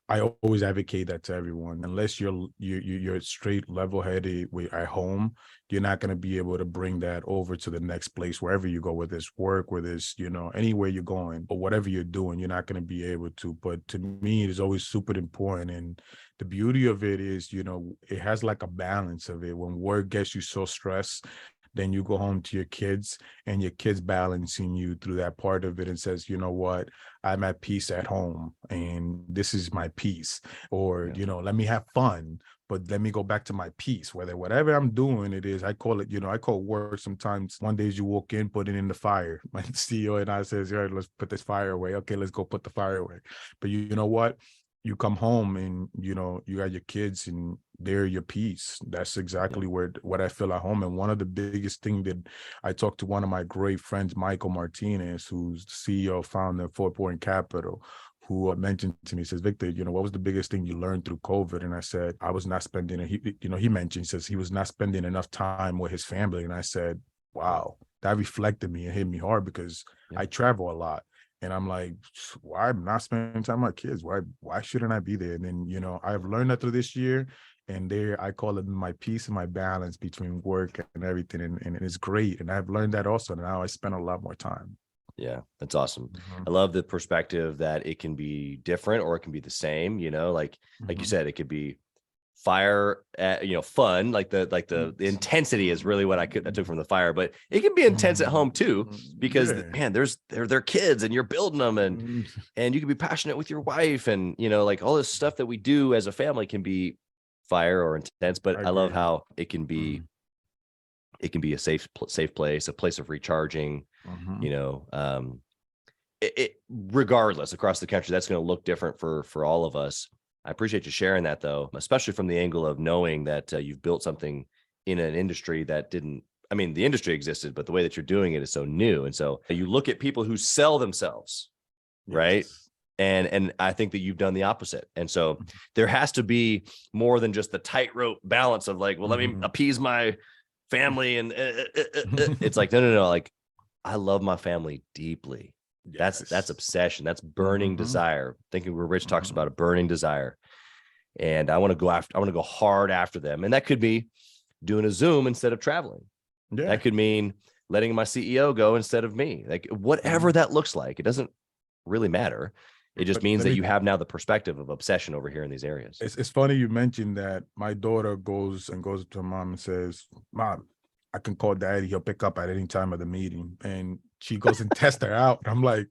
I always advocate that to everyone. Unless you're straight level headed at home, you're not going to be able to bring that over to the next place wherever you go, whether it's work, whether it's, you know, anywhere you're going or whatever you're doing, you're not going to be able to. But to me, it is always super important. And the beauty of it is, you know, it has like a balance of it. When work gets you so stressed, then you go home to your kids and your kids balancing you through that part of it and says, you know what, I'm at peace at home and this is my peace. Or, you know, let me have fun, but let me go back to my peace. Whatever I'm doing, it is, I call it, you know, I call work sometimes. One day you walk in, put it in the fire. My CEO and I says, all right, let's put this fire away. Okay, let's go put the fire away. But you know what? You come home and, you know, you got your kids and they're your peace. That's exactly what I feel at home. And one of the biggest thing that I talked to one of my great friends, Michael Martinez, who's the CEO, founder of 4 Point Capital, who mentioned to me, says, Victor, you know, what was the biggest thing you learned through COVID? And I said, I was not spending, he mentioned, says he was not spending enough time with his family. And I said, wow, that reflected me and hit me hard because I travel a lot. And I'm like, why I'm not spending time with my kids? Why shouldn't I be there? And then, you know, I've learned that through this year. And there, I call it my peace and my balance between work and everything. And it's great. And I've learned that also. Now I spend a lot more time. Yeah, that's awesome. I love the perspective that it can be different or it can be the same, you know, like you said, it could be fire, you know, fun, like the intensity is really what I took from the fire, but it can be intense at home too, because man, they're kids and you're building them and you can be passionate with your wife and, you know, like all this stuff that we do as a family can be fire or intense, but I love how it can be a safe place, a place of recharging, you know, regardless across the country, that's going to look different for all of us. I appreciate you sharing that though, especially from the angle of knowing that you've built something in an industry that didn't, I mean, the industry existed, but the way that you're doing it is so new. And so you look at people who sell themselves, right? And I think that you've done the opposite. And so there has to be more than just the tightrope balance of like, well, let me appease my family. And it's like, no. Like, I love my family deeply. That's obsession. That's burning desire. Thinking where Rich talks about a burning desire. And I want to go hard after them. And that could be doing a Zoom instead of traveling. That could mean letting my CEO go instead of me. Like whatever that looks like, it doesn't really matter. It just means that you have now the perspective of obsession over here in these areas. It's funny you mentioned that. My daughter goes to her mom and says, Mom, I can call daddy. He'll pick up at any time of the meeting. And she goes and tests her out. I'm like,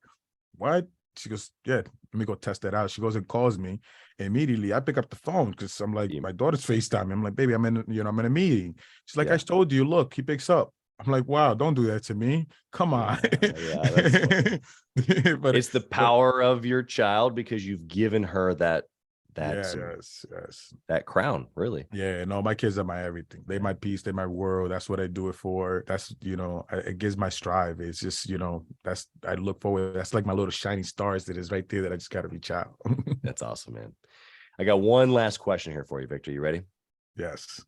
what? She goes, yeah, let me go test that out. She goes and calls me. And immediately I pick up the phone because I'm like, my daughter's FaceTime. I'm like, baby, I'm in a meeting. She's like, I told you, look, he picks up. I'm like, wow, don't do that to me. Come on. But it's the power of your child because you've given her that crown, really. Yeah, no, my kids are my everything. They're my peace, they're my world. That's what I do it for. That's, you know, it gives my strive. It's just, you know, I look forward. That's like my little shining stars that is right there that I just got to reach out. That's awesome, man. I got one last question here for you, Victor. You ready? Yes.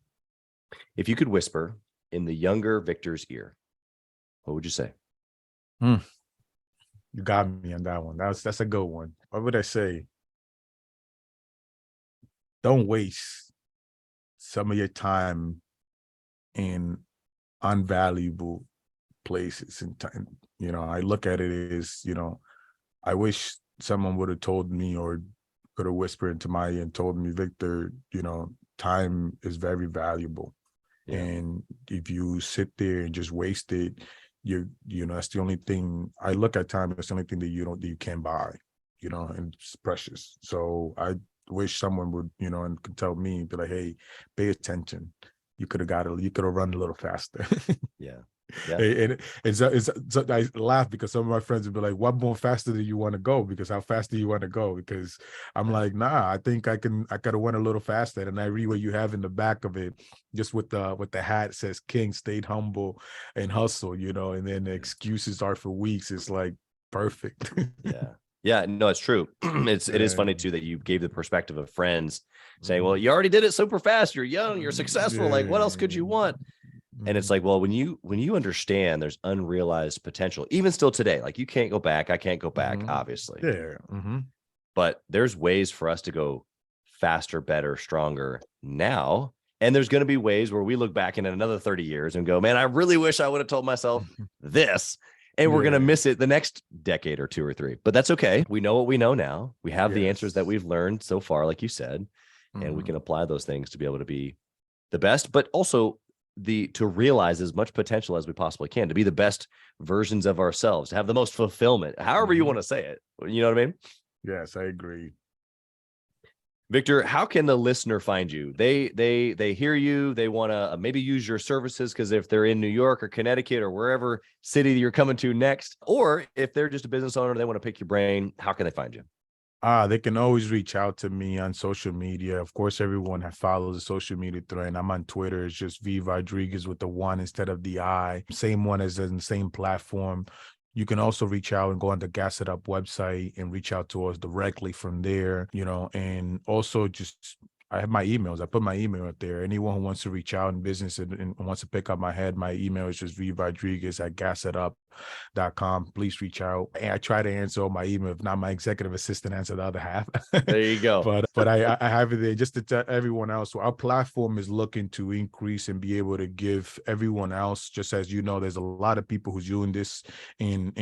If you could whisper in the younger Victor's ear, what would you say? You got me on that one. That's a good one. What would I say? Don't waste some of your time in unvaluable places and time. I look at it as, I wish someone would have told me or could have whispered into my ear and told me, Victor, time is very valuable. Yeah. And if you sit there and just waste it, that's the only thing I look at. Time, that's the only thing that you can't buy, and it's precious. So I wish someone would, and could tell me, be like, hey, pay attention. You could have run a little faster. Yeah. Yeah. So I laugh because some of my friends would be like, what more faster do you want to go? Because how fast do you want to go? Because I'm like, nah, I think I could have went a little faster. And I read what you have in the back of it, just with the hat says King stayed humble and hustle, and then the excuses are for weeks. It's like perfect. Yeah. Yeah, no, it's true. It is funny too that you gave the perspective of friends saying, well, you already did it super fast. You're young, you're successful. Like, what else could you want? And it's like, well, when you understand there's unrealized potential, even still today, like you can't go back. I can't go back, obviously. Yeah. But there's ways for us to go faster, better, stronger now. And there's going to be ways where we look back in another 30 years and go, man, I really wish I would have told myself this. And we're going to miss it the next decade or 2 or 3. But that's okay. We know what we know now. We have the answers that we've learned so far, like you said, and we can apply those things to be able to be the best, but also to realize as much potential as we possibly can, to be the best versions of ourselves, to have the most fulfillment, however you want to say it. You know what I mean? Yes, I agree. Victor, how can the listener find you? They hear you, they want to maybe use your services, because if they're in New York or Connecticut or wherever city you're coming to next, or if they're just a business owner, they want to pick your brain, how can they find you? They can always reach out to me on social media. Of course, everyone that follows the social media thread. I'm on Twitter. It's just V Rodriguez with the 1 instead of the I. Same one as in the same platform. You can also reach out and go on the Gas It Up website and reach out to us directly from there, and also just I have my emails. I put my email out there. Anyone who wants to reach out in business and wants to pick up my head, my email is just vrodriguez@gasitup.com. Please reach out. And I try to answer all my email. If not, my executive assistant answer the other half. There you go. But I have it there just to tell everyone else. So our platform is looking to increase and be able to give everyone else, just as there's a lot of people who's doing this in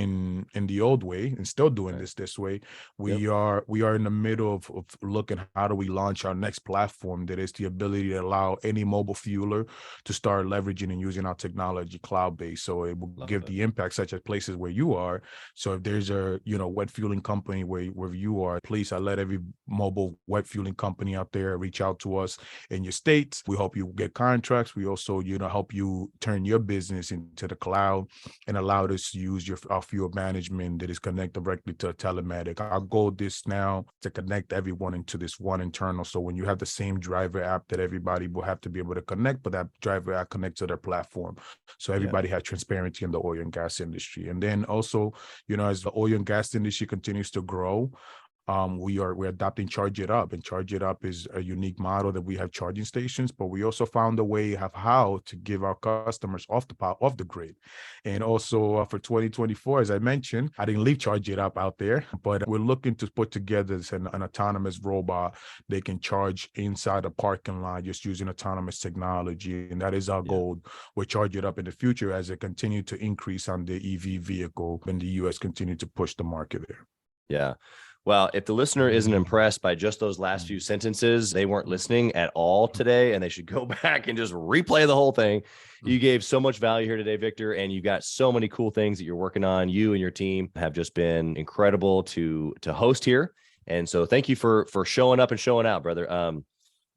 the old way and still doing this way. We are in the middle of looking, how do we launch our next platform that is the ability to allow any mobile fueler to start leveraging and using our technology cloud-based. So it will give the impact, such as places where you are. So if there's a wet fueling company where you are, please, I let every mobile wet fueling company out there reach out to us in your states. We help you get contracts. We also help you turn your business into the cloud and allow us to use our fuel management that is connected directly to telematic. Our goal is now to connect everyone into this one internal. So when you have the same driver app that everybody will have to be able to connect, but that driver app connects to their platform. So everybody has transparency in the oil and gas industry. And then also, as the oil and gas industry continues to grow, we're adopting Charge It Up, and Charge It Up is a unique model that we have charging stations, but we also found a way of how to give our customers off the grid. And also for 2024, as I mentioned, I didn't leave Charge It Up out there, but we're looking to put together an autonomous robot they can charge inside a parking lot just using autonomous technology. And that is our goal with Charge It Up in the future, as it continue to increase on the EV vehicle and the US continue to push the market there. Yeah. Well, if the listener isn't impressed by just those last few sentences, they weren't listening at all today, and they should go back and just replay the whole thing. You gave so much value here today, Victor, and you got so many cool things that you're working on. You and your team have just been incredible to host here. And so thank you for showing up and showing out, brother.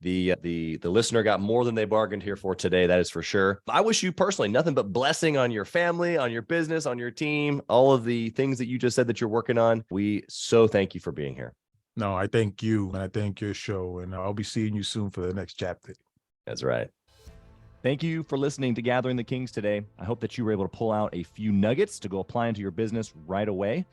The listener got more than they bargained here for today. That is for sure. I wish you personally nothing but blessing on your family, on your business, on your team, all of the things that you just said that you're working on. We so thank you for being here. No, I thank you, and I thank your show, and I'll be seeing you soon for the next chapter. That's right. Thank you for listening to Gathering the Kings today. I hope that you were able to pull out a few nuggets to go apply into your business right away.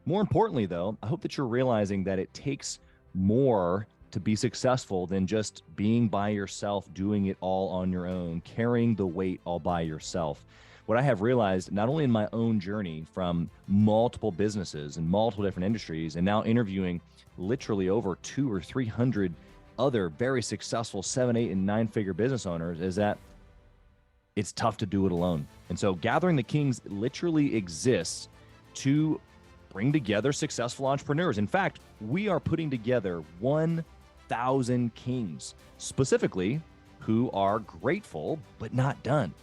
More importantly, though, I hope that you're realizing that it takes more to be successful than just being by yourself, doing it all on your own, carrying the weight all by yourself. What I have realized, not only in my own journey from multiple businesses and multiple different industries, and now interviewing literally over 200 or 300 other very successful 7, 8, and 9-figure business owners, is that it's tough to do it alone. And so Gathering the Kings literally exists to bring together successful entrepreneurs. In fact, we are putting together 1,000 kings, specifically who are grateful but not done.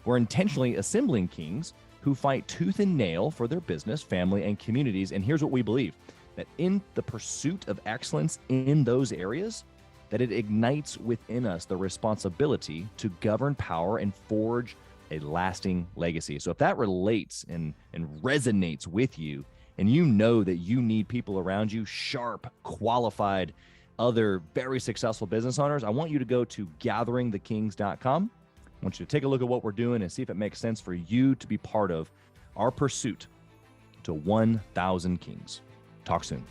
We're intentionally assembling kings who fight tooth and nail for their business, family, and communities. And here's what we believe, that in the pursuit of excellence in those areas, that it ignites within us the responsibility to govern power and forge a lasting legacy. So if that relates and resonates with you, and you know that you need people around you, sharp, qualified, other very successful business owners, I want you to go to gatheringthekings.com. I want you to take a look at what we're doing and see if it makes sense for you to be part of our pursuit to 1,000 kings. Talk soon.